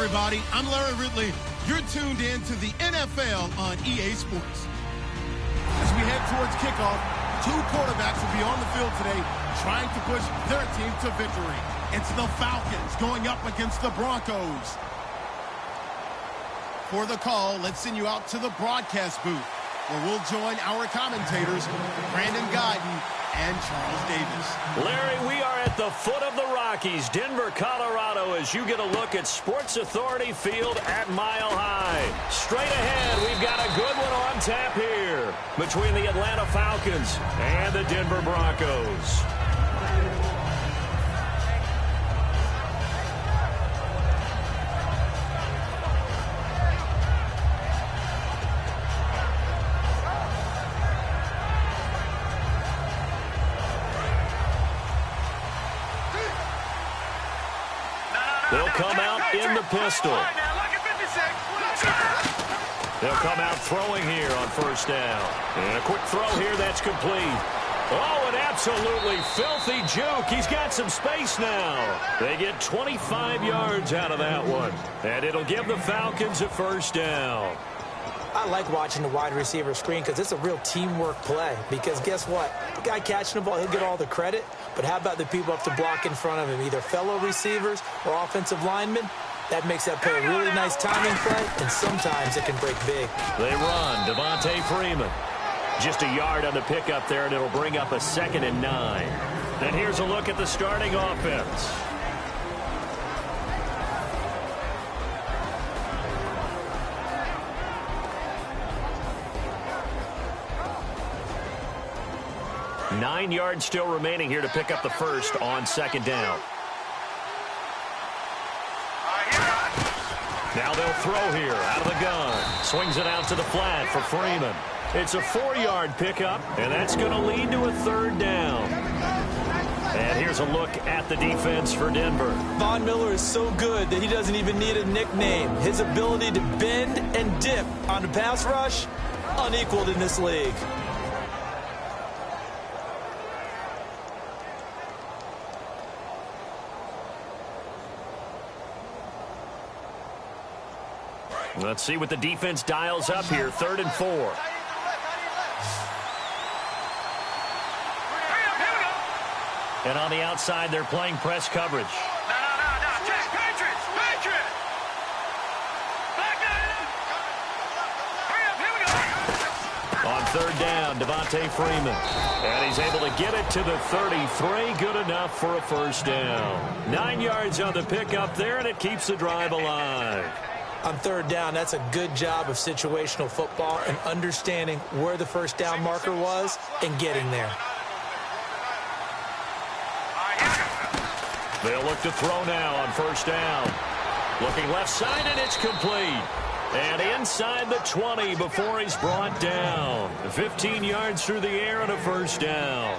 Everybody, I'm Larry Ridley. You're tuned in to the NFL on EA Sports. As we head towards kickoff, two quarterbacks will be on the field today trying to push their team to victory. It's the Falcons going up against the Broncos. For the call, let's send you out to the broadcast booth, where we'll join our commentators, Brandon Guyton and Charles Davis. Larry, we are at the foot of the Rockies, Denver, Colorado, as you get a look at Sports Authority Field at Mile High. Straight ahead, we've got a good one on tap here between the Atlanta Falcons and the Denver Broncos. They'll come out in the pistol. They'll come out throwing here on first down. And a quick throw here, that's complete. Oh, an absolutely filthy juke. He's got some space now. They get 25 yards out of that one. And it'll give the Falcons a first down. I like watching the wide receiver screen because it's a real teamwork play. Because guess what? The guy catching the ball, he'll get all the credit. But how about the people up to block in front of him, either fellow receivers or offensive linemen? That makes that play a really nice timing play, and sometimes it can break big. They run. Devontae Freeman. Just a yard on the pickup there, and it'll bring up a 2nd and 9. And here's a look at the starting offense. Nine yards still remaining here to pick up the first on 2nd down. Now they'll throw here out of the gun. Swings it out to the flat for Freeman. It's a 4-yard pickup, and that's going to lead to a 3rd down. And here's a look at the defense for Denver. Von Miller is so good that he doesn't even need a nickname. His ability to bend and dip on the pass rush, unequaled in this league. Let's see what the defense dials up here. 3rd and 4. And on the outside, they're playing press coverage. third down, Devontae Freeman. And he's able to get it to the 33. Good enough for a first down. 9 yards on the pickup there, and it keeps the drive alive. On third down, that's a good job of situational football and understanding where the first down marker was and getting there. They'll look to throw now on first down. Looking left side, and it's complete. And inside the 20 before he's brought down. 15 yards through the air and a first down.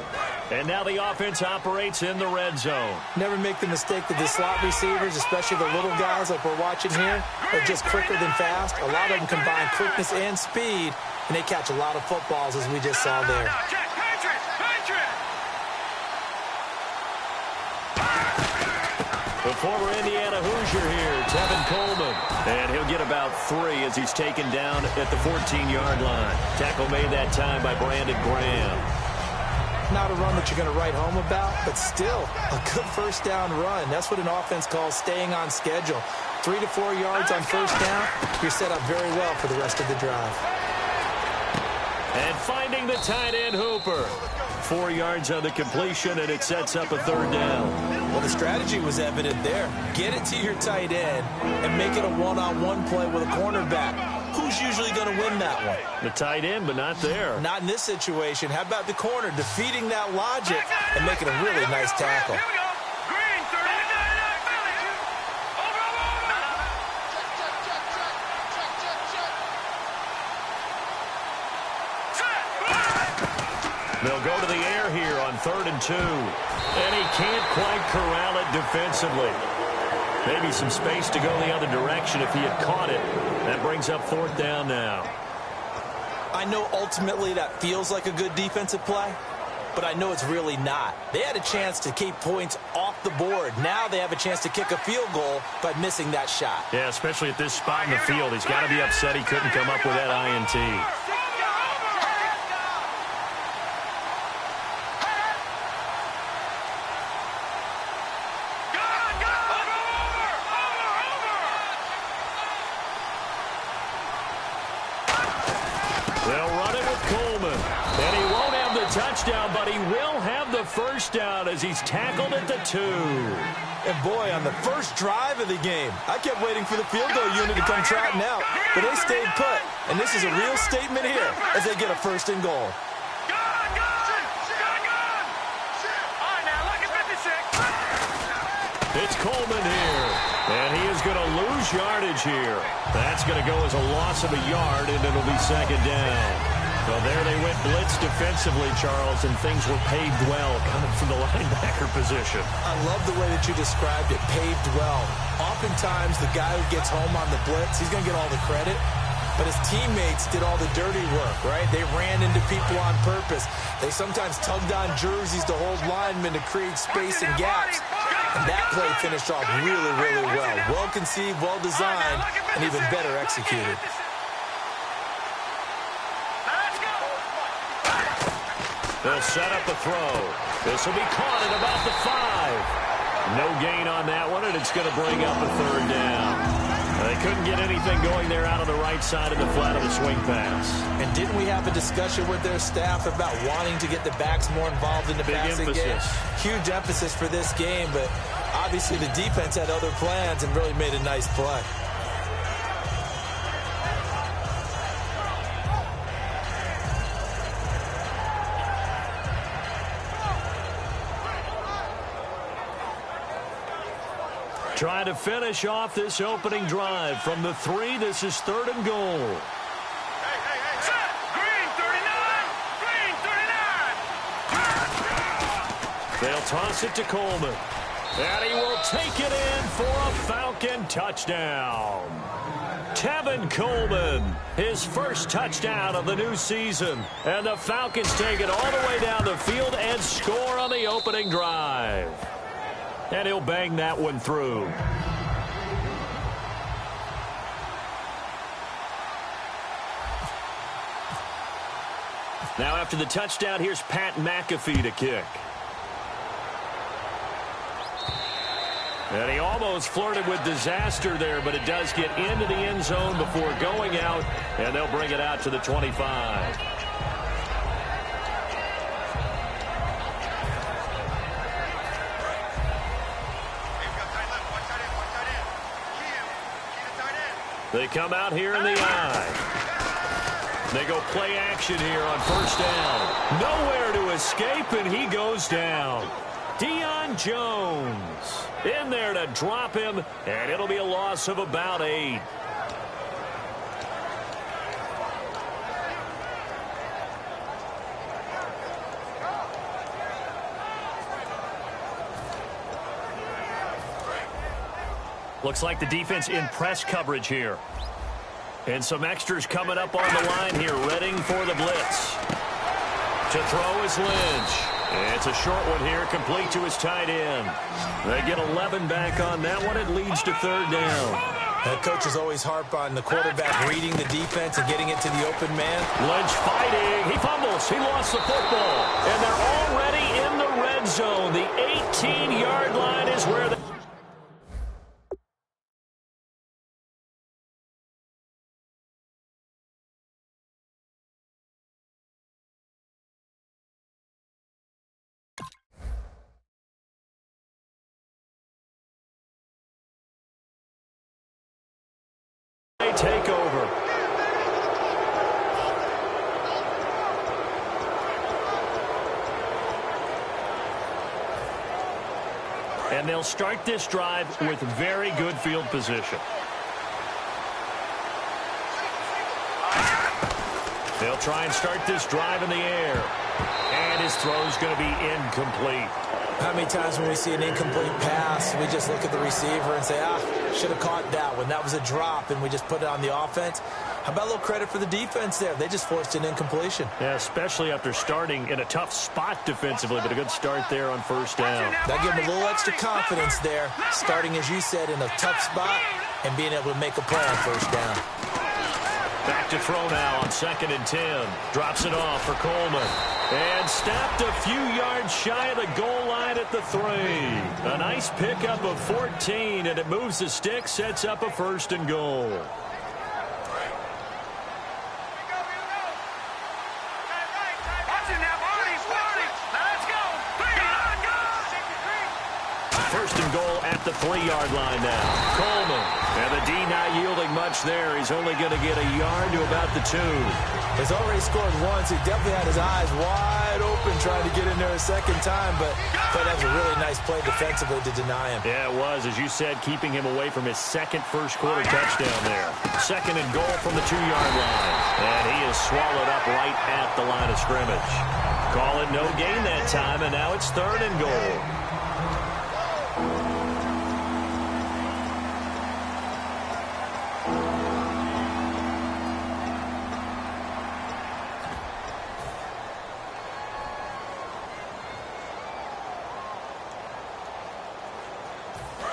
And now the offense operates in the red zone. Never make the mistake that the slot receivers, especially the little guys like we're watching here, are just quicker than fast. A lot of them combine quickness and speed, and they catch a lot of footballs, as we just saw there. The former Indiana Hoosier here, Tevin Coleman. And he'll get about 3 as he's taken down at the 14-yard line. Tackle made that time by Brandon Graham. Not a run that you're going to write home about, but still a good first down run. That's what an offense calls staying on schedule. 3 to 4 yards on first down, you're set up very well for the rest of the drive. And finding the tight end Hooper. 4 yards on the completion, and it sets up a third down. Well, the strategy was evident there. Get it to your tight end and make it a one-on-one play with a cornerback. Who's usually going to win that one? The tight end, but not there. Not in this situation. How about the corner defeating that logic and making a really nice tackle? They'll go to the air here on 3rd and 2. And he can't quite corral it defensively. Maybe some space to go the other direction if he had caught it. That brings up 4th down now. I know ultimately that feels like a good defensive play, but I know it's really not. They had a chance to keep points off the board. Now they have a chance to kick a field goal by missing that shot. Yeah, especially at this spot in the field. He's got to be upset he couldn't come up with that INT. Touchdown, but he will have the first down as he's tackled at the 2. And boy, on the first drive of the game, I kept waiting for the field goal unit to come trotting out, but they stayed put. And this is a real statement here as they get a 1st and goal. It's Coleman here, and he is going to lose yardage here. That's going to go as a loss of a yard, and it'll be 2nd down. So there they went blitz defensively, Charles, and things were paved well coming from the linebacker position. I love the way that you described it, paved well. Oftentimes, the guy who gets home on the blitz, he's going to get all the credit, but his teammates did all the dirty work, right? They ran into people on purpose. They sometimes tugged on jerseys to hold linemen to create space and gaps. And that play finished off really, really well. Well conceived, well designed, and even better executed. They'll set up the throw. This will be caught at about the 5. No gain on that one, and it's going to bring up a 3rd down. They couldn't get anything going there out on the right side of the flat of the swing pass. And didn't we have a discussion with their staff about wanting to get the backs more involved in the passing game? Huge emphasis for this game, but obviously the defense had other plans and really made a nice play. Trying to finish off this opening drive from the 3. This is 3rd and goal. Green 39! Green 39! They'll toss it to Coleman. And he will take it in for a Falcon touchdown. Tevin Coleman, his first touchdown of the new season. And the Falcons take it all the way down the field and score on the opening drive. And he'll bang that one through. Now after the touchdown, here's Pat McAfee to kick. And he almost flirted with disaster there, but it does get into the end zone before going out, and they'll bring it out to the 25. They come out here in the eye. They go play action here on first down. Nowhere to escape, and he goes down. Deion Jones in there to drop him, and it'll be a loss of about 8. Looks like the defense in press coverage here. And some extras coming up on the line here, readying for the blitz. To throw is Lynch. It's a short one here, complete to his tight end. They get 11 back on that one. It leads to third down. That coach is always harp on the quarterback reading the defense and getting it to the open man. Lynch fighting. He fumbles. He lost the football. And they're already in the red zone. The 18-yard line is where they... take over. And they'll start this drive with very good field position. They'll try and start this drive in the air. And his throw's going to be incomplete. How many times when we see an incomplete pass, we just look at the receiver and say, should have caught that one. That was a drop, and we just put it on the offense. How about a little credit for the defense there? They just forced an incompletion. Yeah, especially after starting in a tough spot defensively, but a good start there on first down. That gave them a little extra confidence there, starting, as you said, in a tough spot and being able to make a play on first down. Back to throw now on 2nd and 10. Drops it off for Coleman. And stopped a few yards shy of the goal line at the 3. A nice pickup of 14, and it moves the stick, sets up a 1st and goal. First and goal at the 3-yard line now. Coleman. And the D not yielding much there. He's only going to get a yard to about the 2. He's already scored once. He definitely had his eyes wide open trying to get in there a second time, but that was a really nice play defensively to deny him. Yeah, it was, as you said, keeping him away from his second first-quarter touchdown there. 2nd and goal from the 2-yard line. And he is swallowed up right at the line of scrimmage. Call it no gain that time, and now it's 3rd and goal.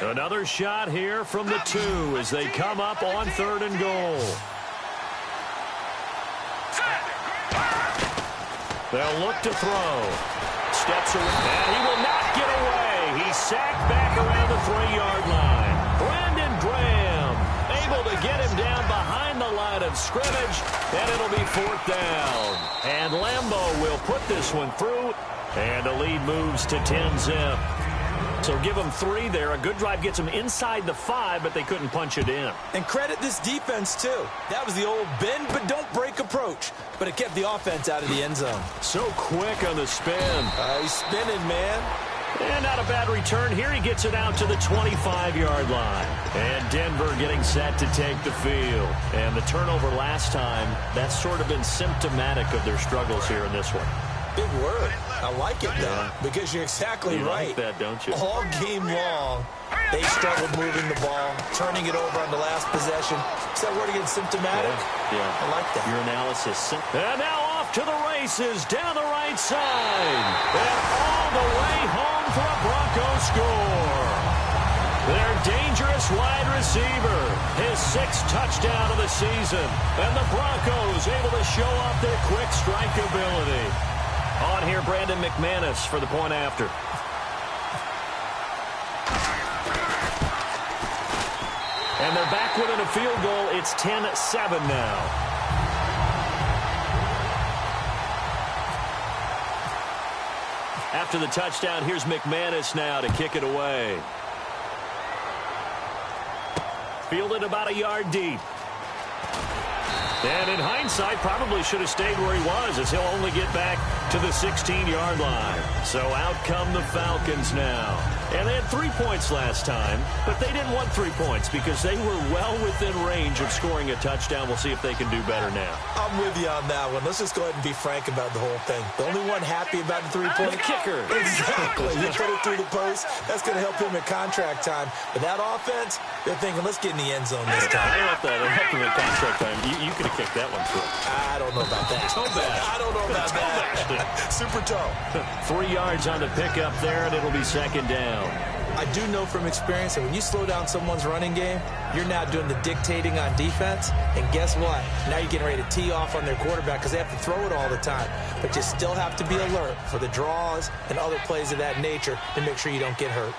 Another shot here from the 2 as they come up on 3rd and goal. They'll look to throw. Steps away, and he will not get away. He's sacked back around the 3-yard line. Brandon Graham able to get him down behind the line of scrimmage, and it'll be 4th down. And Lambeau will put this one through, and the lead moves to 10-zip. So give them 3 there. A good drive gets them inside the 5, but they couldn't punch it in. And credit this defense, too. That was the old bend but don't break approach, but it kept the offense out of the end zone. So quick on the spin. He's spinning, man. And not a bad return. Here he gets it out to the 25-yard line. And Denver getting set to take the field. And the turnover last time, that's sort of been symptomatic of their struggles here in this one. Big word. I like it, though, because you're exactly right. You like that, don't you? All game long, they struggled moving the ball, turning it over on the last possession. Is that word again, symptomatic? Yeah. I like that. Your analysis. And now off to the races down the right side. And all the way home for a Broncos score. Their dangerous wide receiver, his 6th touchdown of the season. And the Broncos able to show off their quick strike ability. On here, Brandon McManus for the point after. And they're back within a field goal. It's 10-7 now. After the touchdown, here's McManus now to kick it away. Fielded about a yard deep. And in hindsight, probably should have stayed where he was, as he'll only get back to the 16-yard line. So out come the Falcons now. And they had 3 points last time, but they didn't want 3 points because they were well within range of scoring a touchdown. We'll see if they can do better now. I'm with you on that one. Let's just go ahead and be frank about the whole thing. The only one happy about the 3-point kicker. Exactly. You put it through the post. That's going to help him at contract time. But that offense, they're thinking, let's get in the end zone this time. I don't know if that helped him at contract time. You could have kicked that one through. I don't know about that. I don't know about that. Super toe. 3 yards on the pickup there, and it'll be second down. I do know from experience that when you slow down someone's running game, you're now doing the dictating on defense. And guess what? Now you're getting ready to tee off on their quarterback because they have to throw it all the time. But you still have to be alert for the draws and other plays of that nature to make sure you don't get hurt.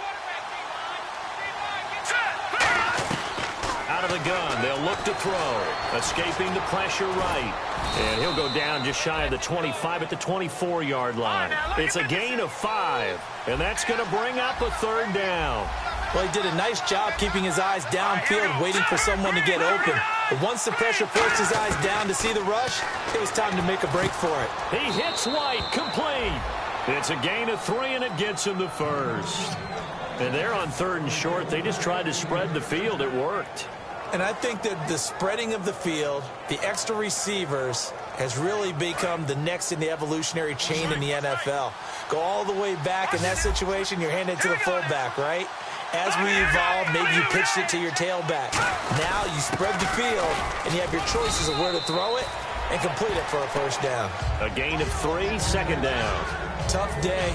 Out of the gun, they'll look to throw. Escaping the pressure right. And he'll go down just shy of the 25 at the 24-yard line. It's a gain of 5, and that's going to bring up a third down. Well, he did a nice job keeping his eyes downfield, waiting for someone to get open. But once the pressure forced his eyes down to see the rush, it was time to make a break for it. He hits White, complete. It's a gain of 3, and it gets him the first. And they're on 3rd and short. They just tried to spread the field. It worked. And I think that the spreading of the field, the extra receivers, has really become the next in the evolutionary chain in the NFL. Go all the way back in that situation, you're handed to the fullback, right? As we evolve, maybe you pitched it to your tailback. Now you spread the field, and you have your choices of where to throw it and complete it for a first down. A gain of 3, second down. Tough day,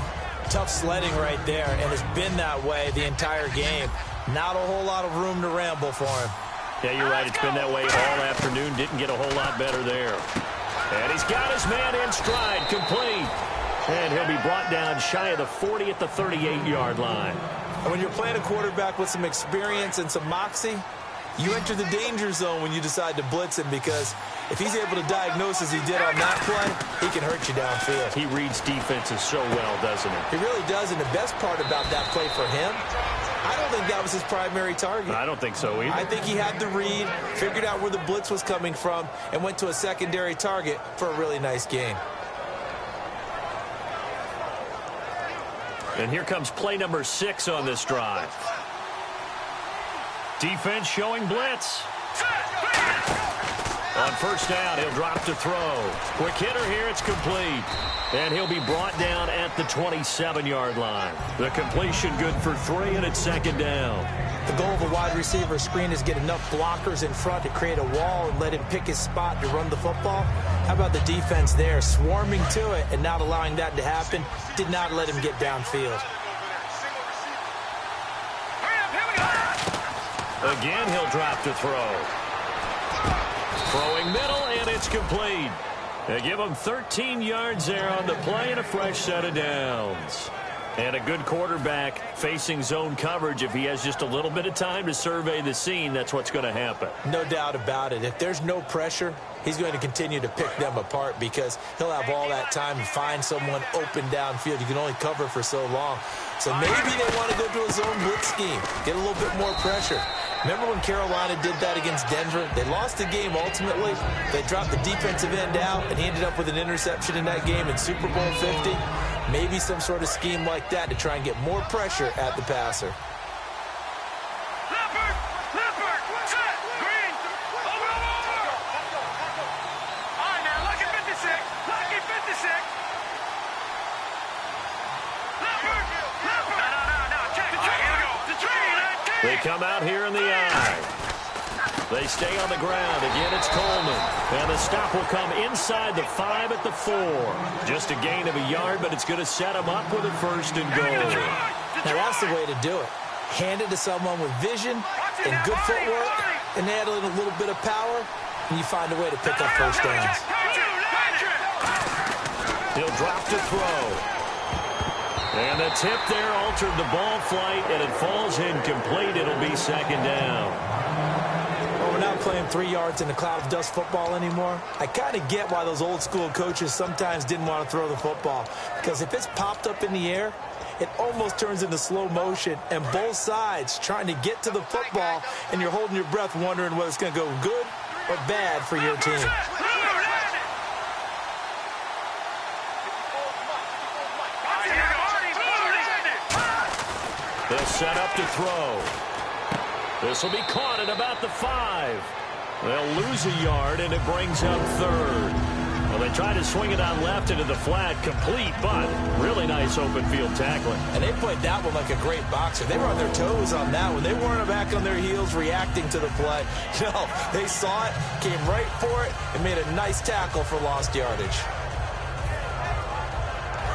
tough sledding right there, and it's been that way the entire game. Not a whole lot of room to ramble for him. Yeah, you're right. It's been that way all afternoon. Didn't get a whole lot better there. And he's got his man in stride, complete. And he'll be brought down shy of the 40 at the 38-yard line. And when you're playing a quarterback with some experience and some moxie, you enter the danger zone when you decide to blitz him, because if he's able to diagnose as he did on that play, he can hurt you downfield. He reads defenses so well, doesn't he? He really does, and the best part about that play for him, I don't think that was his primary target. I don't think so either. I think he had the read, figured out where the blitz was coming from, and went to a secondary target for a really nice gain. And here comes play number 6 on this drive. Defense showing blitz. On first down, he'll drop to throw. Quick hitter here, it's complete. And he'll be brought down at the 27-yard line. The completion good for 3, and it's second down. The goal of a wide receiver screen is get enough blockers in front to create a wall and let him pick his spot to run the football. How about the defense there, swarming to it and not allowing that to happen? Did not let him get downfield. Again, he'll drop to throw. Throwing middle, and it's complete. They give him 13 yards there on the play and a fresh set of downs. And a good quarterback facing zone coverage. If he has just a little bit of time to survey the scene, that's what's going to happen. No doubt about it. If there's no pressure, he's going to continue to pick them apart, because he'll have all that time to find someone open downfield. You can only cover for so long. So maybe they want to go to a zone blitz scheme, get a little bit more pressure. Remember when Carolina did that against Denver? They lost the game ultimately. They dropped the defensive end out, and he ended up with an interception in that game in Super Bowl 50. Maybe some sort of scheme like that to try and get more pressure at the passer. They come out here in the eye. They stay on the ground. Again, it's Coleman. And the stop will come inside the 5 at the 4. Just a gain of a yard, but it's going to set them up with a first and goal. Now, that's the way to do it. Hand it to someone with vision and good footwork, and add in a little bit of power, and you find a way to pick up first downs. He'll drop to throw. And the tip there altered the ball flight, and it falls incomplete. It'll be second down. Well, we're not playing 3 yards in a cloud of dust football anymore. I kind of get why those old school coaches sometimes didn't want to throw the football, because if it's popped up in the air, it almost turns into slow motion, and both sides trying to get to the football, and you're holding your breath wondering whether it's going to go good or bad for your team. They'll set up to throw. This will be caught at about the 5. They'll lose a yard, and it brings up third. Well, they try to swing it on left into the flat, complete, but really nice open field tackling. And they played that one like a great boxer. They were on their toes on that one. They weren't back on their heels reacting to the play. No, they saw it, came right for it, and made a nice tackle for lost yardage.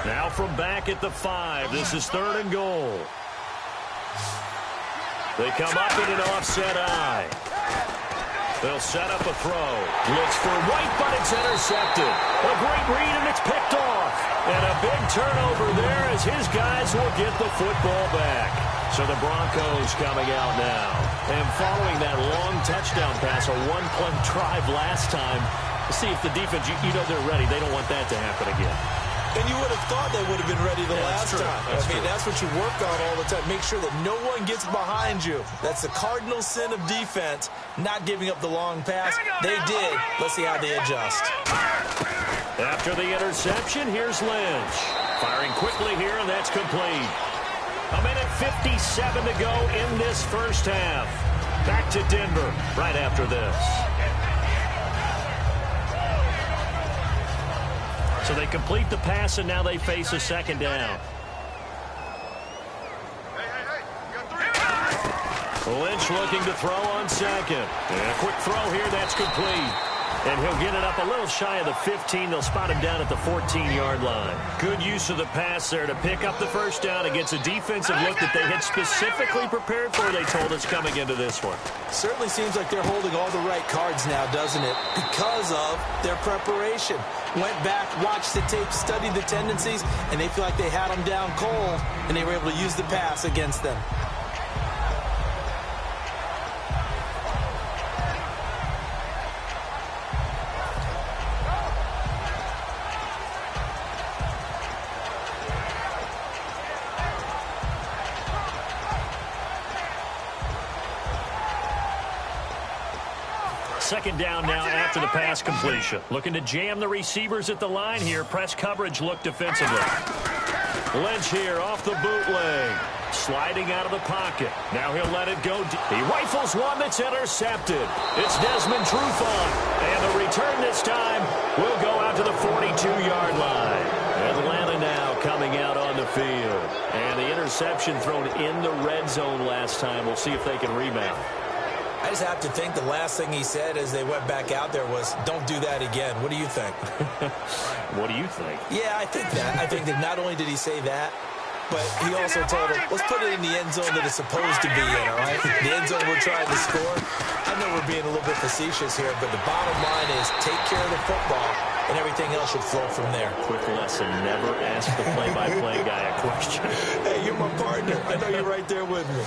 Now from back at the 5, this is 3rd and goal. They come up in an offset eye. They'll set up a throw. Looks for White, but it's intercepted. A great read, and it's picked off. And a big turnover there as his guys will get the football back. So the Broncos coming out now. And following that long touchdown pass, a one-play drive last time, see if the defense, you know they're ready. They don't want that to happen again. And you would have thought they would have been ready the last time. That's what you work on all the time. Make sure that no one gets behind you. That's the cardinal sin of defense, not giving up the long pass. They did. Let's see how they adjust. After the interception, here's Lynch. Firing quickly here, and that's complete. 1:57 to go in this first half. Back to Denver right after this. So they complete the pass, and now they face a second down. Lynch looking to throw on second. And a quick throw here, that's complete. And he'll get it up a little shy of the 15. They'll spot him down at the 14-yard line. Good use of the pass there to pick up the first down against a defensive look that they had specifically prepared for, they told us, coming into this one. Certainly seems like they're holding all the right cards now, doesn't it? Because of their preparation. Went back, watched the tape, studied the tendencies, and they feel like they had them down cold, and they were able to use the pass against them. Second down now after the pass completion. Looking to jam the receivers at the line here. Press coverage look defensively. Lynch here off the bootleg. Sliding out of the pocket. Now he'll let it go. He rifles one that's intercepted. It's Desmond Trufant. And the return this time will go out to the 42-yard line. Atlanta now coming out on the field. And the interception thrown in the red zone last time. We'll see if they can rebound. I just have to think the last thing he said as they went back out there was, don't do that again. What do you think? What do you think? Yeah, I think that. I think that not only did he say that, but he also told him, let's put it in the end zone that it's supposed to be in, all right? The end zone we're trying to score. I know we're being a little bit facetious here, but the bottom line is take care of the football, and everything else should flow from there. Quick lesson, never ask the play-by-play guy a question. Hey, you're my partner. I know you're right there with me.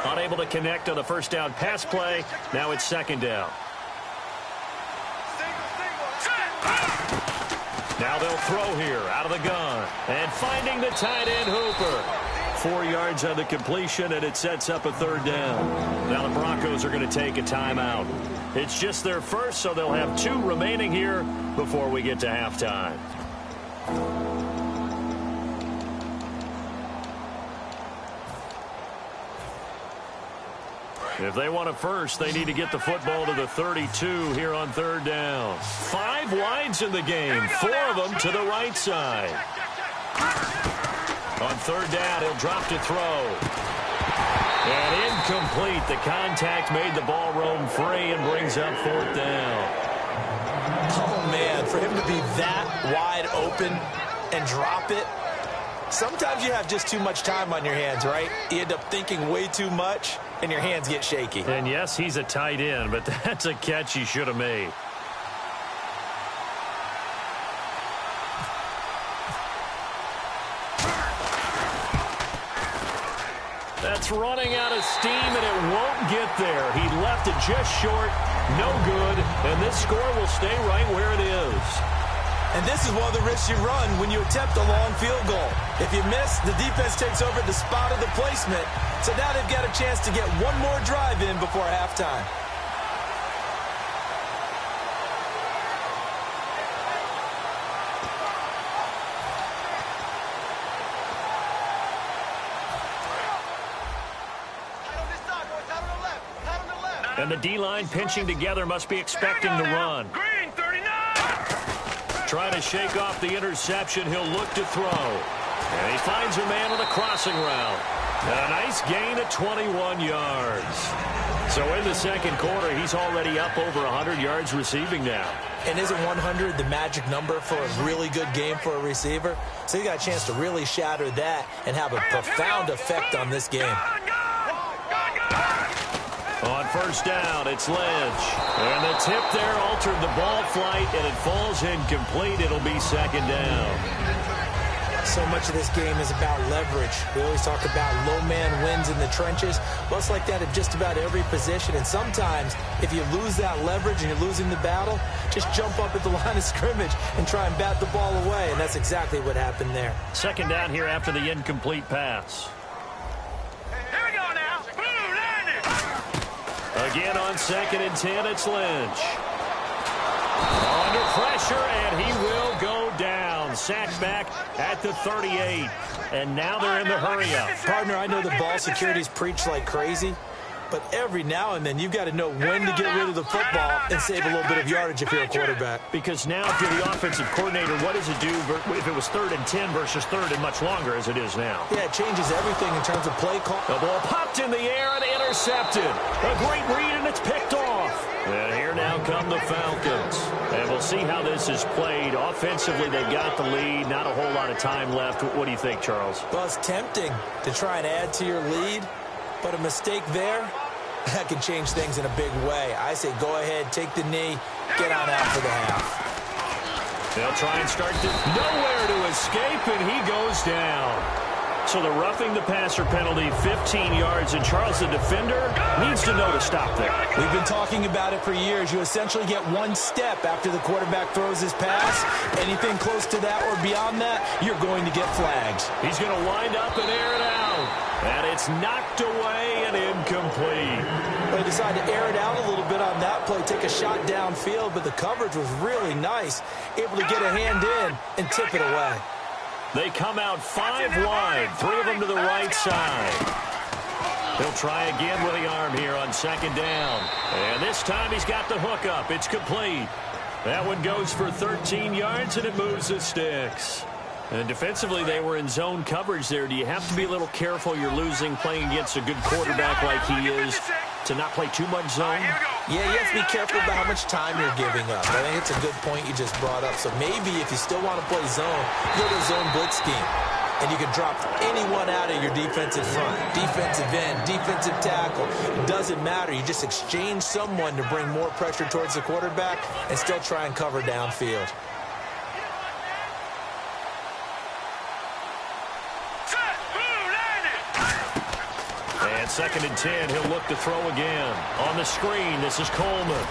Unable to connect on the first down pass play. Now it's second down. Now they'll throw here out of the gun. And finding the tight end Hooper. 4 yards on the completion, and it sets up a third down. Now the Broncos are going to take a timeout. It's just their first, so they'll have 2 remaining here before we get to halftime. If they want a first, they need to get the football to the 32 here on third down. 5 wides in the game, 4 of them to the right side. On third down, he'll drop to throw. And incomplete. The contact made the ball roam free and brings up 4th down. Oh, man, for him to be that wide open and drop it. Sometimes you have just too much time on your hands, right? You end up thinking way too much, and your hands get shaky. And yes, he's a tight end, but that's a catch he should have made. That's running out of steam, and it won't get there. He left it just short, no good, and this score will stay right where it is. And this is one of the risks you run when you attempt a long field goal. If you miss, the defense takes over the spot of the placement. So now they've got a chance to get one more drive in before halftime. And the D-line pinching together must be expecting the run. Green, 39. Trying to shake off the interception. He'll look to throw. And he finds a man on a crossing route. A nice gain of 21 yards. So in the second quarter, he's already up over 100 yards receiving now. And isn't 100 the magic number for a really good game for a receiver? So you got a chance to really shatter that and have a profound effect on this game. On first down, it's Lynch. And the tip there altered the ball flight, and it falls incomplete. It'll be second down. So much of this game is about leverage. We always talk about low man wins in the trenches. Well, it's like that at just about every position. And sometimes, if you lose that leverage and you're losing the battle, just jump up at the line of scrimmage and try and bat the ball away. And that's exactly what happened there. Second down here after the incomplete pass. Here we go now. Boom, landed. Again on 2nd and 10, it's Lynch. Under pressure, and he will go down. Sacked back at the 38. And now they're in the hurry-up. Partner, I know the ball security's preached like crazy, but every now and then you've got to know when to get rid of the football and save a little bit of yardage if you're a quarterback. Because now if you're the offensive coordinator, what does it do if it was 3rd and 10 versus 3rd and much longer as it is now? Yeah, it changes everything in terms of play call. The ball popped in the air and intercepted. A great read, and it's picked off. And here now come the Falcons. And we'll see how this is played. Offensively, they've got the lead. Not a whole lot of time left. What do you think, Charles? Well, it's tempting to try and add to your lead, but a mistake there, that can change things in a big way. I say go ahead, take the knee, get on out for the half. They'll try and start this. Nowhere to escape, and he goes down. So the roughing the passer penalty, 15 yards, and Charles, the defender, needs to know to stop there. We've been talking about it for years. You essentially get one step after the quarterback throws his pass. Anything close to that or beyond that, you're going to get flags. He's going to wind up and air it out. And it's knocked away and incomplete. They decided to air it out a little bit on that play, take a shot downfield, but the coverage was really nice, able to get a hand in and tip it away. They come out 5 wide, 3 of them to the right side. He'll try again with the arm here on 2nd down. And this time he's got the hook up. It's complete. That one goes for 13 yards, and it moves the sticks. And defensively, they were in zone coverage there. Do you have to be a little careful? You're losing playing against a good quarterback like he is to not play too much zone? Yeah, you have to be careful about how much time you're giving up. I think it's a good point you just brought up. So maybe if you still want to play zone, go to zone blitz scheme. And you can drop anyone out of your defensive front. Defensive end, defensive tackle. It doesn't matter. You just exchange someone to bring more pressure towards the quarterback and still try and cover downfield. And 2nd and 10, he'll look to throw again. On the screen, this is Coleman.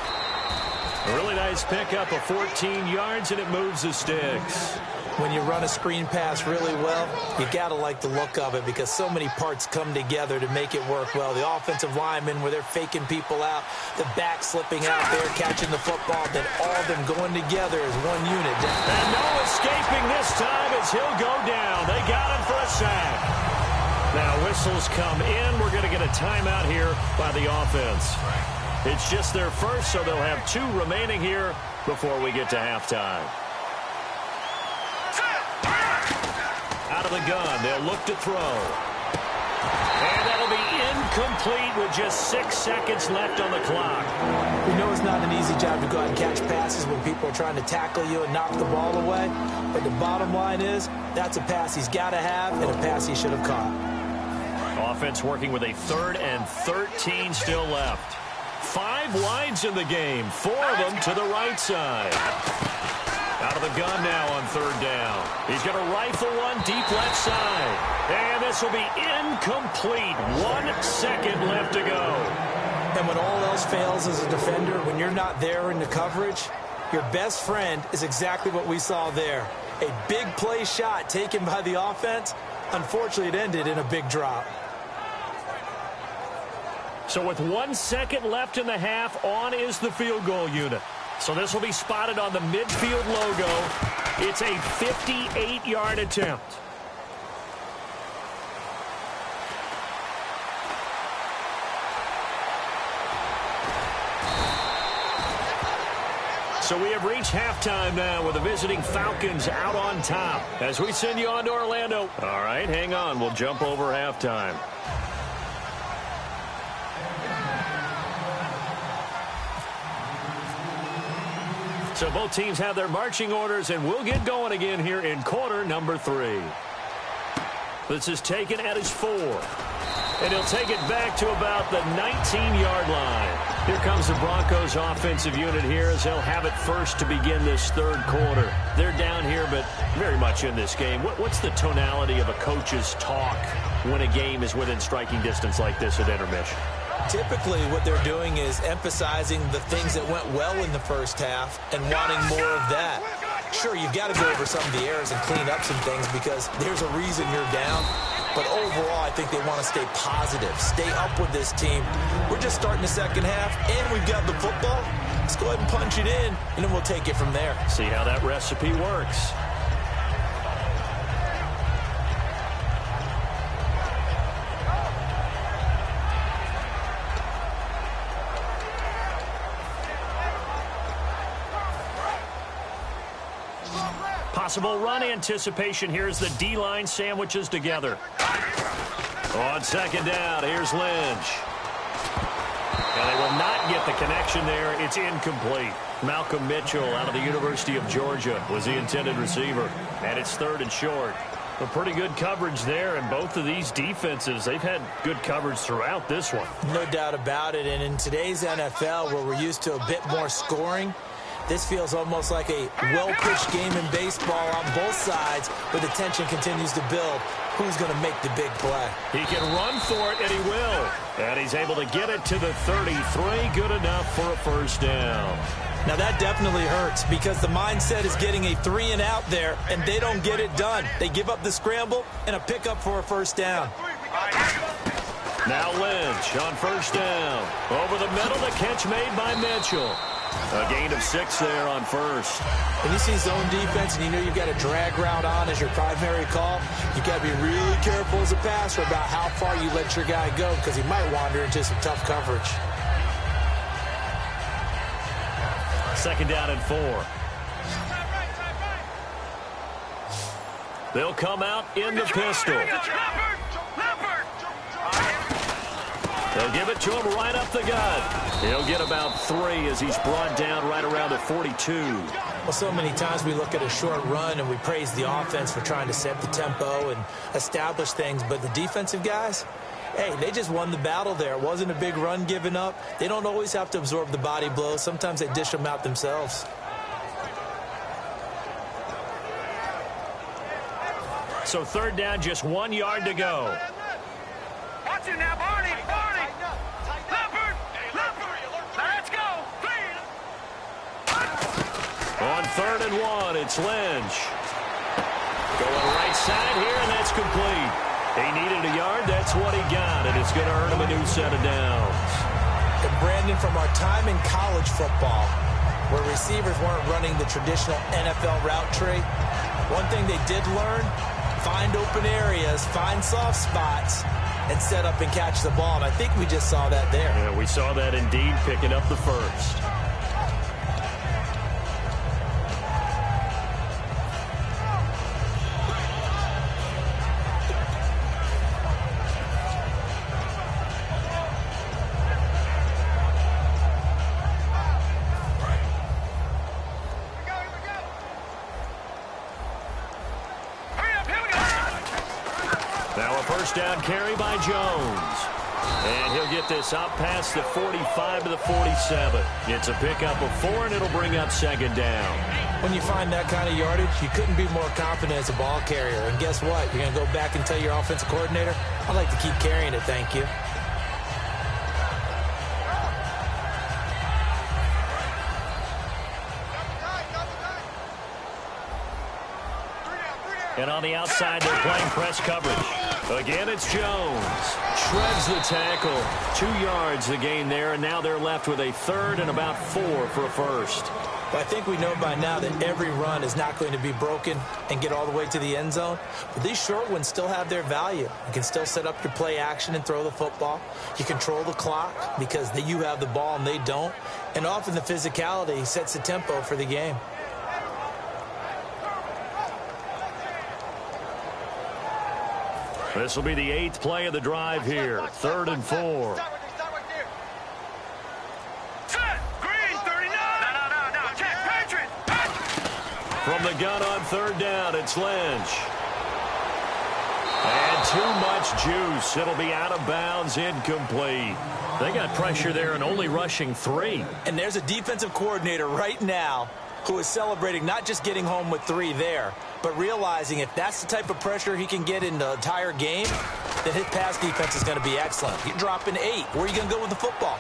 A really nice pickup of 14 yards, and it moves the sticks. When you run a screen pass really well, you got to like the look of it because so many parts come together to make it work well. The offensive linemen, where they're faking people out, the back slipping out there, catching the football, then all of them going together as one unit. And no escaping this time as he'll go down. They got him for a sack. Now whistles come in. We're going to get a timeout here by the offense. It's just their first, so they'll have 2 remaining here before we get to halftime. Out of the gun, they'll look to throw. And that'll be incomplete with just 6 seconds left on the clock. We know it's not an easy job to go out and catch passes when people are trying to tackle you and knock the ball away. But the bottom line is, that's a pass he's got to have and a pass he should have caught. Offense working with a 3rd and 13 still left. 5 wides in the game, 4 of them to the right side. Out of the gun now on 3rd down. He's going to rifle one deep left side. And this will be incomplete. 1 second left to go. And when all else fails as a defender, when you're not there in the coverage, Your best friend is exactly what we saw there. A big play shot taken by the offense. Unfortunately, it ended in a big drop. So with 1 second left in the half, on is the field goal unit. So this will be spotted on the midfield logo. It's a 58-yard attempt. So we have reached halftime now with the visiting Falcons out on top as we send you on to Orlando. All right, hang on. We'll jump over halftime. So both teams have their marching orders, and we'll get going again here in quarter number 3. This is taken at his 4. And he'll take it back to about the 19-yard line. Here comes the Broncos offensive unit here as they'll have it first to begin this third quarter. They're down here, but very much in this game. What's the tonality of a coach's talk when a game is within striking distance like this at intermission? Typically, what they're doing is emphasizing the things that went well in the first half and wanting more of that. Sure, you've got to go over some of the errors and clean up some things because there's a reason you're down. But overall, I think they want to stay positive, stay up with this team. We're just starting the second half, and we've got the football. Let's go ahead and punch it in, and then we'll take it from there. See how that recipe works. Possible run anticipation. Here's the D-line sandwiches together. On second down, here's Lynch. And they will not get the connection there. It's incomplete. Malcolm Mitchell out of the University of Georgia was the intended receiver. And it's 3rd and short. A pretty good coverage there, and both of these defenses, they've had good coverage throughout this one. No doubt about it. And in today's NFL, where we're used to a bit more scoring, this feels almost like a well-pitched game in baseball on both sides, where the tension continues to build. Who's going to make the big play? He can run for it, and he will. And he's able to get it to the 33. Good enough for a first down. Now, that definitely hurts because the mindset is getting a 3 and out there, and they don't get it done. They give up the scramble and a pickup for a first down. Now Lynch on first down. Over the middle, the catch made by Mitchell. A gain of 6 there on first. When you see zone defense and you know you've got a drag route on as your primary call, you've got to be really careful as a passer about how far you let your guy go because he might wander into some tough coverage. 2nd down and 4. They'll come out in the pistol. They'll give it to him right up the gut. He'll get about 3 as he's brought down right around the 42. Well, so many times we look at a short run and we praise the offense for trying to set the tempo and establish things, but the defensive guys, hey, they just won the battle there. It wasn't a big run given up. They don't always have to absorb the body blows. Sometimes they dish them out themselves. So 3rd down, just 1 yard to go. Watch it now, Barney. Let's go. On 3rd and 1, it's Lynch. Going right side here, and that's complete. He needed a yard. That's what he got, and it's going to earn him a new set of downs. And Brandon, from our time in college football, where receivers weren't running the traditional NFL route tree, one thing they did learn, find open areas, find soft spots, and set up and catch the ball. And I think we just saw that there. Yeah, we saw that indeed, picking up the first. Down carry by Jones. And he'll get this out past the 45 to the 47. It's a pickup of 4, and it'll bring up 2nd down. When you find that kind of yardage, you couldn't be more confident as a ball carrier. And guess what? You're going to go back and tell your offensive coordinator, I'd like to keep carrying it, thank you. And on the outside, they're playing press coverage. Again, it's Jones. Shreds the tackle. 2 yards the gain there, and now they're left with a third and about 4 for a first. Well, I think we know by now that every run is not going to be broken and get all the way to the end zone. But these short ones still have their value. You can still set up your play action and throw the football. You control the clock because you have the ball and they don't. And often the physicality sets the tempo for the game. This will be the 8th play of the drive here. 3rd and 4. From the gun on 3rd down, it's Lynch. And too much juice. It'll be out of bounds, incomplete. They got pressure there and only rushing 3. And there's a defensive coordinator right now who is celebrating not just getting home with 3 there, but realizing if that's the type of pressure he can get in the entire game, then his pass defense is going to be excellent. You're dropping 8. Where are you going to go with the football?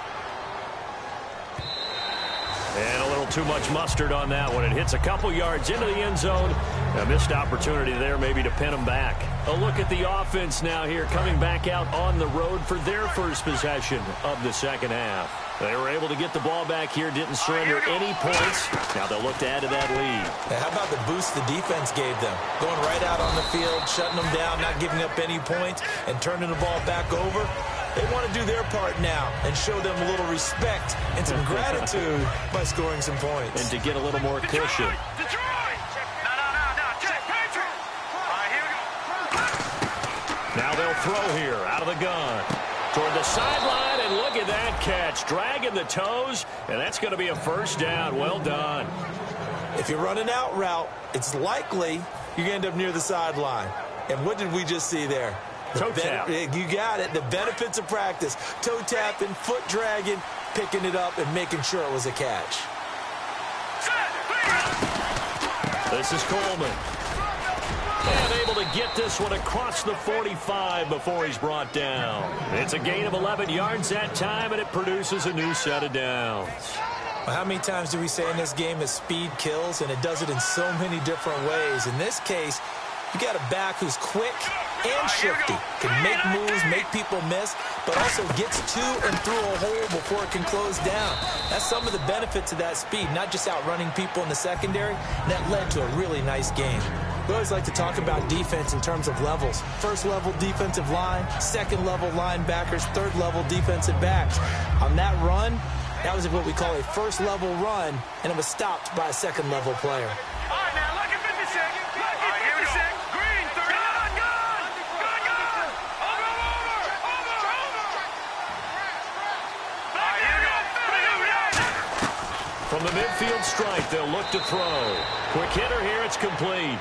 And a little too much mustard on that one. It hits a couple yards into the end zone. A missed opportunity there maybe to pin them back. A look at the offense now here, coming back out on the road for their first possession of the second half. They were able to get the ball back here, didn't surrender any points. Now they'll look to add to that lead. Now, how about the boost the defense gave them? Going right out on the field, shutting them down, not giving up any points, and turning the ball back over. They want to do their part now and show them a little respect and some gratitude by scoring some points. And to get a little more cushion. Now they'll throw here out of the gun. Toward the sideline, and look at that catch. Dragging the toes, and that's going to be a first down. Well done. If you're running out route, it's likely you're going to end up near the sideline. And what did we just see there? Toe tap. You got it. The benefits of practice. Toe tapping, foot dragging, picking it up, and making sure it was a catch. This is Coleman. And able to get this one across the 45 before he's brought down. It's a gain of 11 yards that time, and it produces a new set of downs. Well, how many times do we say in this game that speed kills, and it does it in so many different ways? In this case, you got a back who's quick and shifty, can make moves, make people miss, but also gets to and through a hole before it can close down. That's some of the benefits of that speed, not just outrunning people in the secondary. And that led to a really nice game. We always like to talk about defense in terms of levels. First level defensive line, second level linebackers, third level defensive backs. On that run, that was what we call a first level run, and it was stopped by a second level player. All right, now, look at 56. Look at 56. Green, 30. Gun. Over. From the midfield stripe, they'll look to throw. Quick hitter here, it's complete.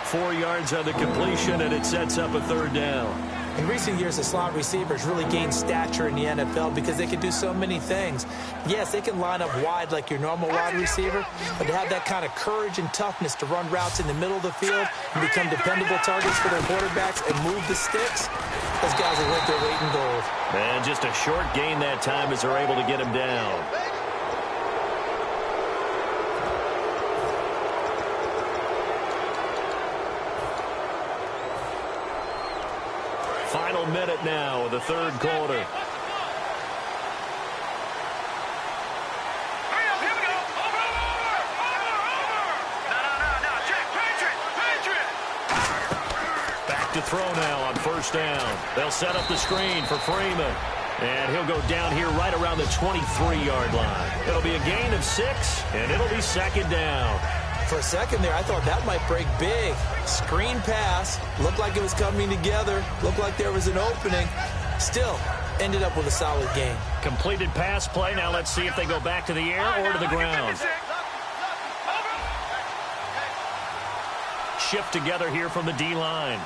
4 yards on the completion, and it sets up a third down. In recent years, the slot receivers really gained stature in the NFL because they can do so many things. Yes, they can line up wide like your normal wide receiver, but to have that kind of courage and toughness to run routes in the middle of the field and become dependable targets for their quarterbacks and move the sticks, those guys are worth their weight in gold. And just a short gain that time as they're able to get him down. Final minute now of the third quarter. Here we go. Over. No. Check. Patriot. Back to throw now on first down. They'll set up the screen for Freeman. And he'll go down here right around the 23-yard line. It'll be a gain of 6, and it'll be second down. For a second there, I thought that might break big. Screen pass. Looked like it was coming together. Looked like there was an opening. Still, ended up with a solid game. Completed pass play. Now let's see if they go back to the air or to the ground. Shift together here from the D-line.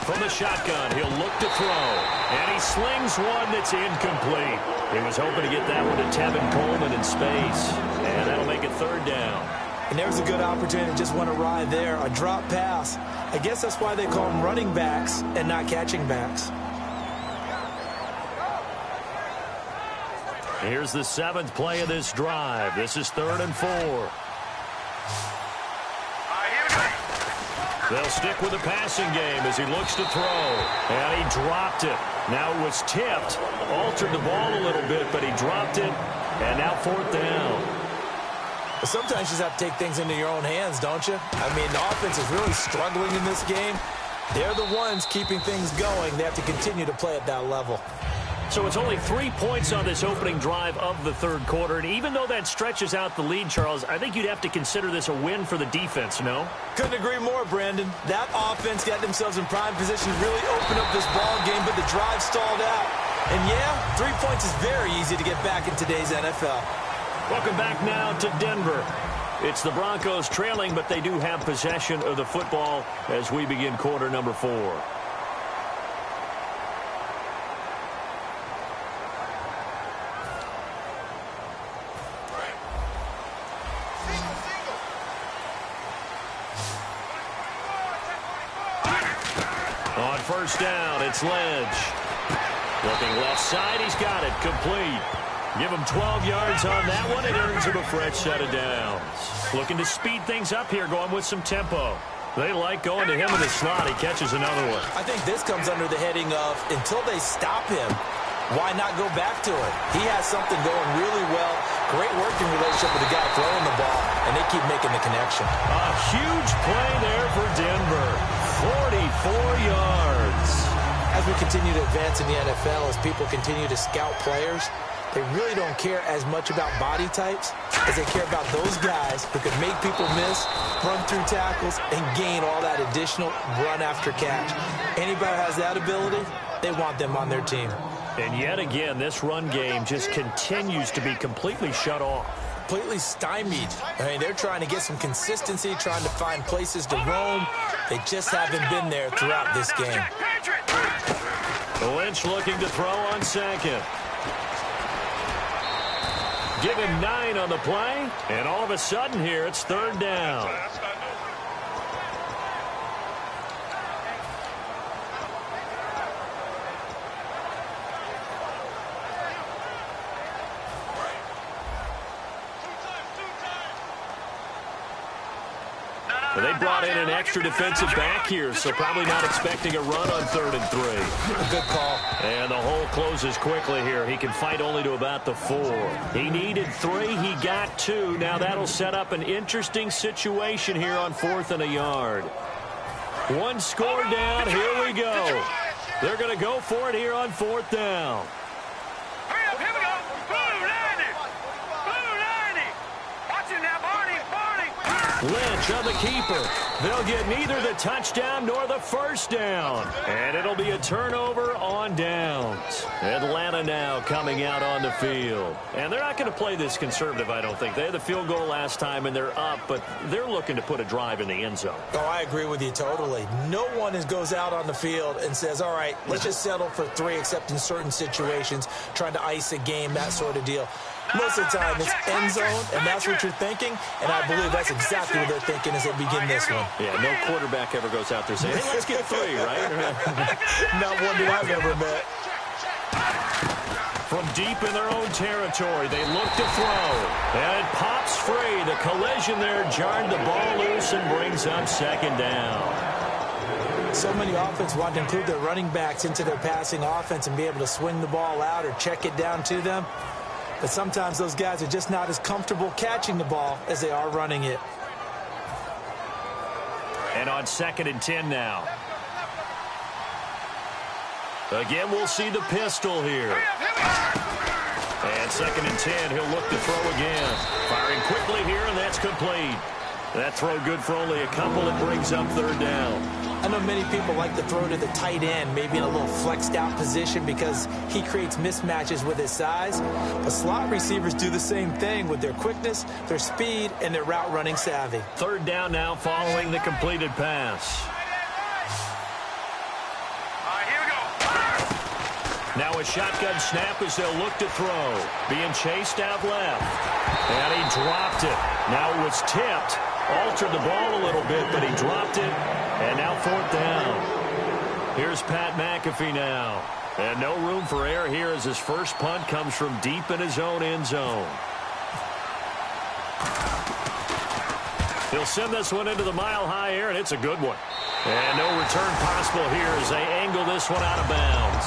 From the shotgun, he'll look to throw. And he slings one that's incomplete. He was hoping to get that one to Tevin Coleman in space. And that'll make it third down. And there's a good opportunity to just want to ride there. A drop pass. I guess that's why they call them running backs and not catching backs. Here's the 7th play of this drive. This is 3rd and 4. Here we go. They'll stick with the passing game as he looks to throw. And he dropped it. Now it was tipped. Altered the ball a little bit, but he dropped it. And now 4th down. Sometimes you just have to take things into your own hands, don't you? I mean, the offense is really struggling in this game. They're the ones keeping things going. They have to continue to play at that level. So it's only 3 points on this opening drive of the third quarter. And even though that stretches out the lead, Charles, I think you'd have to consider this a win for the defense, no? Couldn't agree more, Brandon. That offense got themselves in prime position to really open up this ball game, but the drive stalled out. And yeah, 3 points is very easy to get back in today's NFL. Welcome back now to Denver. It's the Broncos trailing, but they do have possession of the football as we begin quarter number 4. On first down, it's Ledge. Looking left side, he's got it. Complete. Give him 12 yards on that one. It earns him a fresh set of downs. Looking to speed things up here, going with some tempo. They like going to him in the slot. He catches another one. I think this comes under the heading of until they stop him, why not go back to it? He has something going really well. Great working relationship with the guy throwing the ball, and they keep making the connection. A huge play there for Denver. 44 yards. As we continue to advance in the NFL, as people continue to scout players, they really don't care as much about body types as they care about those guys who can make people miss, run through tackles, and gain all that additional run after catch. Anybody who has that ability, they want them on their team. And yet again, this run game just continues to be completely shut off. Completely stymied. I mean, they're trying to get some consistency, trying to find places to roam. They just haven't been there throughout this game. Lynch looking to throw on second. Give him 9 on the play, and all of a sudden here, it's third down. They brought in an extra defensive back here, so probably not expecting a run on 3rd and 3. Good call. And the hole closes quickly here. He can fight only to about the 4. He needed 3. He got 2. Now that'll set up an interesting situation here on 4th and a yard. 1 score down. Here we go. They're going to go for it here on 4th down. Hurry up, here we go. Blue 90. Blue 90. Watch it now, Barney. Lynch on the keeper. They'll get neither the touchdown nor the first down. And it'll be a turnover on downs. Atlanta now coming out on the field. And they're not going to play this conservative, I don't think. They had the field goal last time, and they're up, but they're looking to put a drive in the end zone. Oh, I agree with you totally. No one goes out on the field and says, all right, let's just settle for 3, except in certain situations, trying to ice a game, that sort of deal. Most of the time, it's end zone, and that's what you're thinking, and I believe that's exactly what they're thinking as they begin this one. Yeah, no quarterback ever goes out there saying, hey, let's get 3, right? Not one that I've ever met. From deep in their own territory, they look to throw. And it pops free. The collision there jarred the ball loose and brings up 2nd down. So many offenses want to include their running backs into their passing offense and be able to swing the ball out or check it down to them. But sometimes those guys are just not as comfortable catching the ball as they are running it. And on 2nd and 10 now. Again, we'll see the pistol here. And 2nd and 10, he'll look to throw again. Firing quickly here, and that's complete. That throw good for only a couple. It brings up 3rd down. I know many people like to throw to the tight end, maybe in a little flexed out position because he creates mismatches with his size. But slot receivers do the same thing with their quickness, their speed, and their route running savvy. 3rd down now following the completed pass. Here we go. Now a shotgun snap as they'll look to throw. Being chased out left. And he dropped it. Now it was tipped. Altered the ball a little bit, but he dropped it. And now 4th down. Here's Pat McAfee now. And no room for error here as his first punt comes from deep in his own end zone. He'll send this one into the mile-high air, and it's a good one. And no return possible here as they angle this one out of bounds.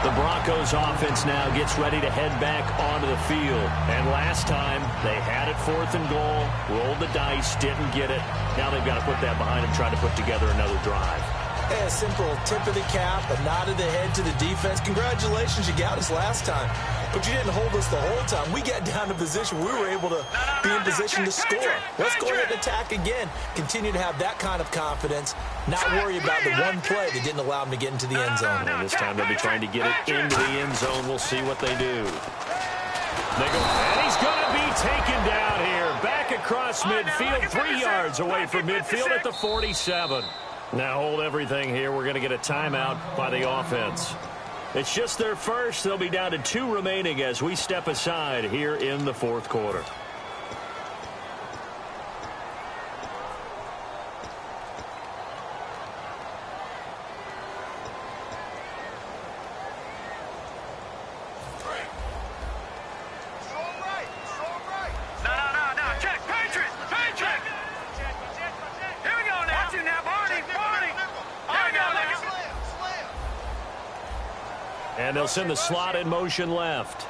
The Broncos offense now gets ready to head back onto the field. And last time, they had it 4th and goal, rolled the dice, didn't get it. Now they've got to put that behind them, try to put together another drive. Hey, a simple tip of the cap, a nod of the head to the defense. Congratulations, you got us last time. But you didn't hold us the whole time. We got down to position. We were able to be in position to score. Let's go ahead and attack again. Continue to have that kind of confidence. Not worry about the one play that didn't allow them to get into the end zone. And this time they'll be trying to get it into the end zone. We'll see what they do. They go, and he's going to be taken down here. Back across midfield, 3 yards away from midfield at the 47. Now hold everything here. We're going to get a timeout by the offense. It's just their first. They'll be down to 2 remaining as we step aside here in the 4th quarter. And they'll send the slot in motion left.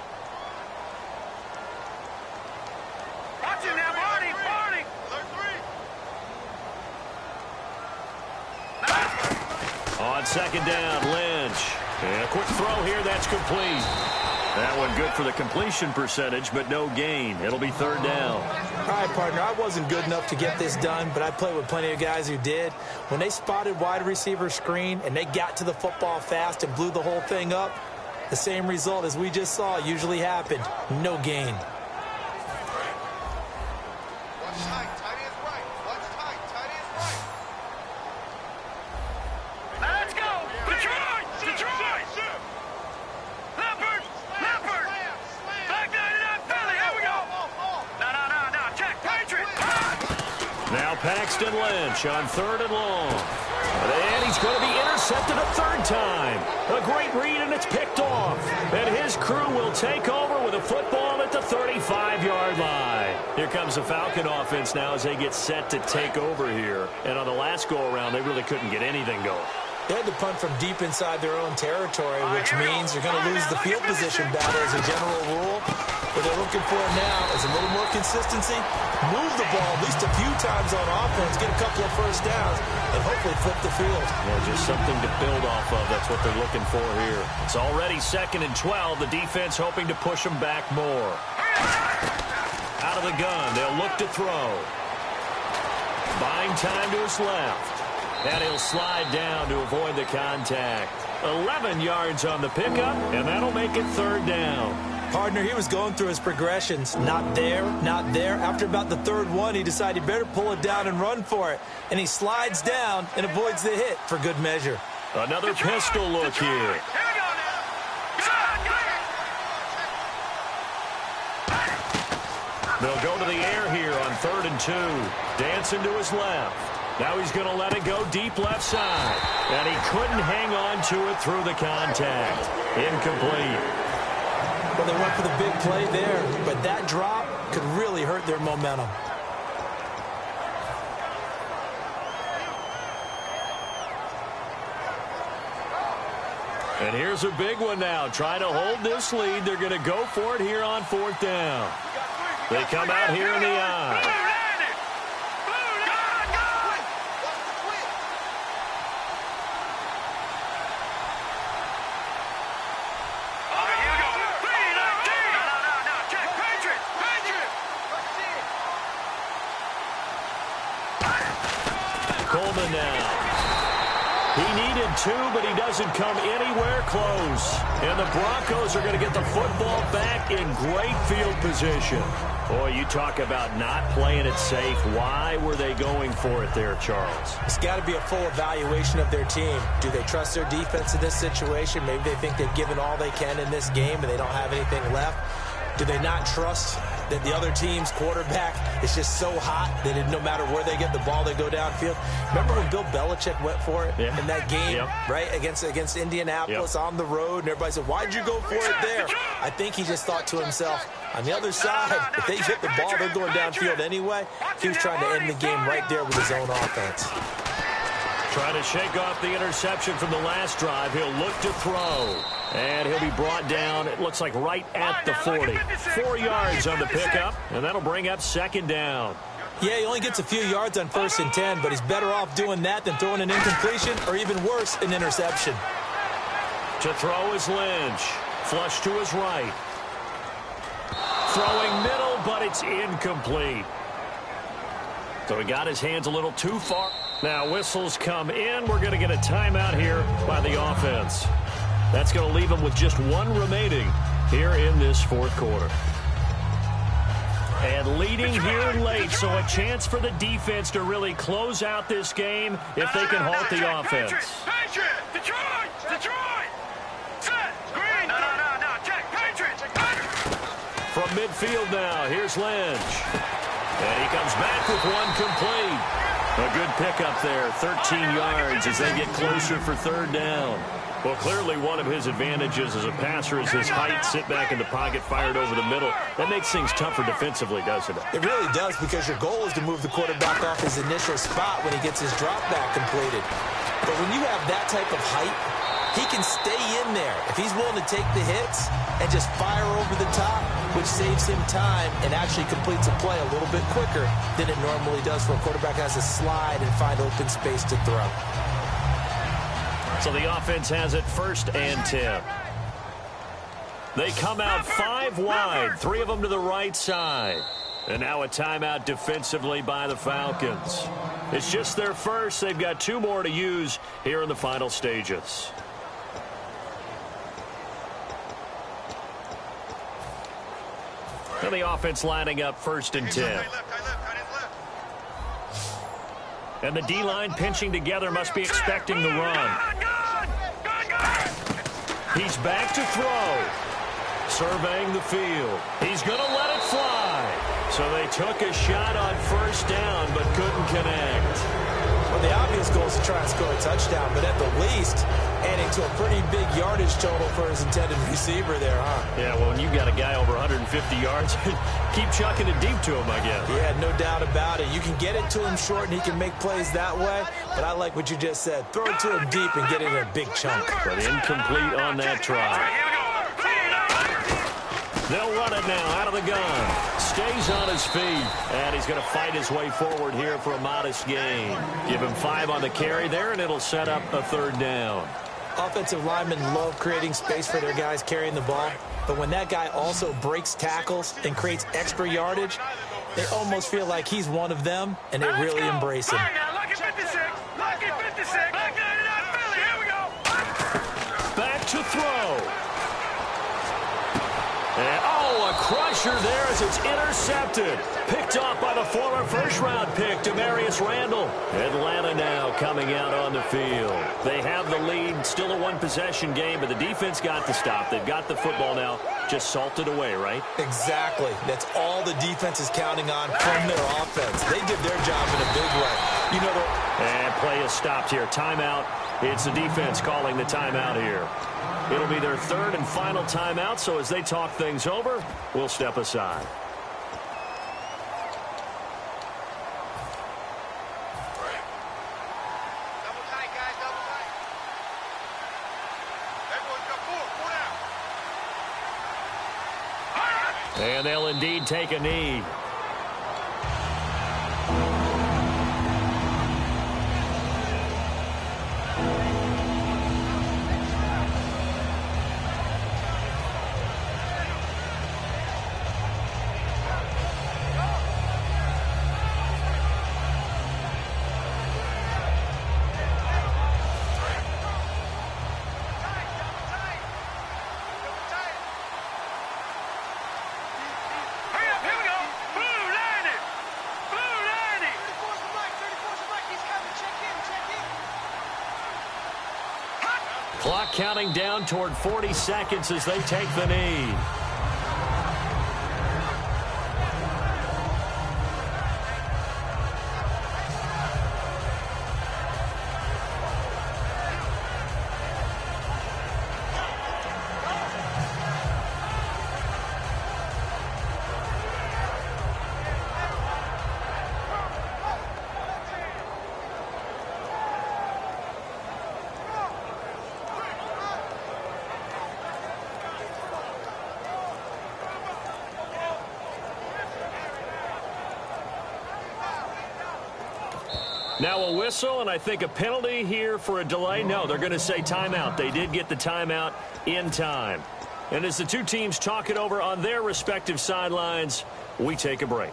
Watch it now, Barney. On 2nd down, Lynch. And a quick throw here, that's complete. That one good for the completion percentage, but no gain. It'll be 3rd down. All right, partner, I wasn't good enough to get this done, but I played with plenty of guys who did. When they spotted wide receiver screen and they got to the football fast and blew the whole thing up, the same result as we just saw usually happened. No gain. Let's go. Detroit. Leopard. Back 99 Philly. Here we go. No. Check. Patriot. Now Paxton Lynch on 3rd and long. And he's going to be intercepted a 3rd time. A great read, and it's picked off. And his crew will take over with a football at the 35-yard line. Here comes the Falcon offense now as they get set to take over here. And on the last go-around, they really couldn't get anything going. They had to punt from deep inside their own territory, which means they're going to lose the field position battle as a general rule. What they're looking for now is a little more consistency, move the ball at least a few times on offense, get a couple of first downs, and hopefully flip the field. Yeah, just something to build off of. That's what they're looking for here. It's already 2nd and 12. The defense hoping to push them back more. Out of the gun, they'll look to throw. Buying time to his left. And he'll slide down to avoid the contact. 11 yards on the pickup, and that'll make it 3rd down. Partner, he was going through his progressions. Not there, not there. After about the 3rd one, he decided he better pull it down and run for it. And he slides down and avoids the hit for good measure. Another pistol look here. They'll go to the air here on 3rd and 2. Dancing to his left. Now he's going to let it go deep left side. And he couldn't hang on to it through the contact. Incomplete. Well, they went for the big play there, but that drop could really hurt their momentum. And here's a big one now. Trying to hold this lead. They're going to go for it here on 4th down. They come out here in the eye. Coleman now. He needed 2, but he doesn't come anywhere close. And the Broncos are going to get the football back in great field position. Boy, you talk about not playing it safe. Why were they going for it there, Charles? It's got to be a full evaluation of their team. Do they trust their defense in this situation? Maybe they think they've given all they can in this game and they don't have anything left. Do they not trust that the other team's quarterback is just so hot that no matter where they get the ball, they go downfield. Remember when Bill Belichick went for it in that game, right, against Indianapolis on the road, and everybody said, why'd you go for it there? I think he just thought to himself, on the other side, if they get the ball, they're going downfield anyway. He was trying to end the game right there with his own offense. Trying to shake off the interception from the last drive. He'll look to throw. And he'll be brought down, it looks like right at the 40. 4 yards on the pickup, and that'll bring up second down. Yeah, he only gets a few yards on 1st and 10, but he's better off doing that than throwing an incompletion or even worse, an interception. To throw is Lynch. Flush to his right. Throwing middle, but it's incomplete. So he got his hands a little too far. Now whistles come in. We're going to get a timeout here by the offense. That's going to leave him with just 1 remaining here in this 4th quarter. And leading here late, so a chance for the defense to really close out this game if they can halt the offense. Detroit! Set! Green! No, check! Patriots! From midfield now, here's Lynch. And he comes back with 1 complete. A good pickup there, 13 yards as they get closer for 3rd down. Well, clearly one of his advantages as a passer is his height, sit back in the pocket, fired over the middle. That makes things tougher defensively, doesn't it? It really does, because your goal is to move the quarterback off his initial spot when he gets his drop back completed. But when you have that type of height, he can stay in there if he's willing to take the hits and just fire over the top, which saves him time and actually completes a play a little bit quicker than it normally does for a quarterback has to slide and find open space to throw. So the offense has it 1st and 10. They come out 5 wide, 3 of them to the right side. And now a timeout defensively by the Falcons. It's just their first. They've got 2 more to use here in the final stages. And the offense lining up 1st and 10. And the D-line pinching together, must be expecting the run. He's back to throw. Surveying the field. He's going to let it fly. So they took a shot on 1st down, but couldn't connect. Well, the obvious goal is to try and score a touchdown, but at the least, adding to a pretty big yardage total for his intended receiver there, huh? Yeah, well, when you've got a guy over 150 yards, keep chucking it deep to him, I guess. Yeah, no doubt about it. You can get it to him short, and he can make plays that way, but I like what you just said. Throw it to him deep and get it in a big chunk. But incomplete on that try. They'll run it now out of the gun. Stays on his feet, and he's going to fight his way forward here for a modest gain. Give him 5 on the carry there, and it'll set up a 3rd down. Offensive linemen love creating space for their guys carrying the ball, but when that guy also breaks tackles and creates extra yardage, they almost feel like he's one of them, and they really embrace him. Back to throw. And, a crusher there as it's intercepted. Picked off by the former 1st-round pick, Demarius Randall. Atlanta now coming out on the field. They have the lead, still a 1-possession game, but the defense got the stop. They've got the football now, just salted away, right? Exactly. That's all the defense is counting on from their offense. They did their job in a big way. You know, and play is stopped here. Timeout. It's the defense calling the timeout here. It'll be their 3rd and final timeout, so as they talk things over, we'll step aside. Double tight, guys, double tight. Everyone's got 4 out. And they'll indeed take a knee. Clock counting down toward 40 seconds as they take the knee. Now a whistle, and I think a penalty here for a delay. No, they're going to say timeout. They did get the timeout in time. And as the two teams talk it over on their respective sidelines, we take a break.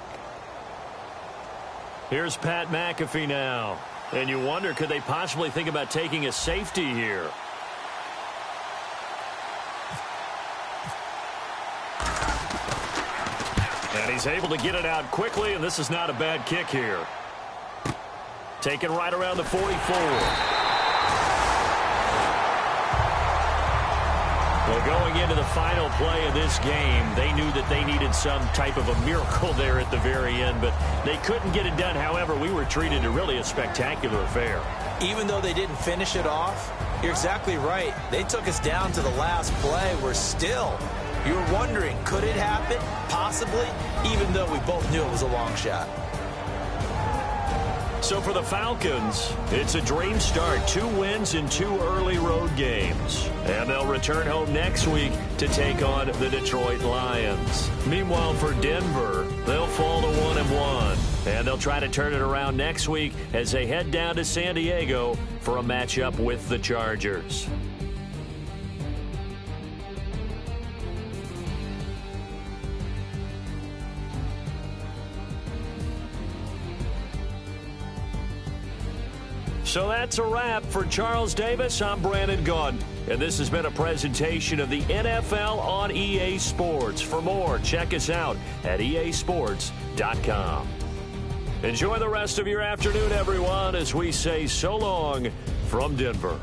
Here's Pat McAfee now. And you wonder, could they possibly think about taking a safety here? And he's able to get it out quickly, and this is not a bad kick here. Taken right around the 44. Well, going into the final play of this game, they knew that they needed some type of a miracle there at the very end, but they couldn't get it done. However, we were treated to really a spectacular affair. Even though they didn't finish it off, you're exactly right. They took us down to the last play. We're still, you were wondering, could it happen? Possibly, even though we both knew it was a long shot. So for the Falcons, it's a dream start. 2 wins in 2 early road games. And they'll return home next week to take on the Detroit Lions. Meanwhile, for Denver, they'll fall to 1-1. And they'll try to turn it around next week as they head down to San Diego for a matchup with the Chargers. So that's a wrap. For Charles Davis, I'm Brandon Gaudin. And this has been a presentation of the NFL on EA Sports. For more, check us out at easports.com. Enjoy the rest of your afternoon, everyone, as we say so long from Denver.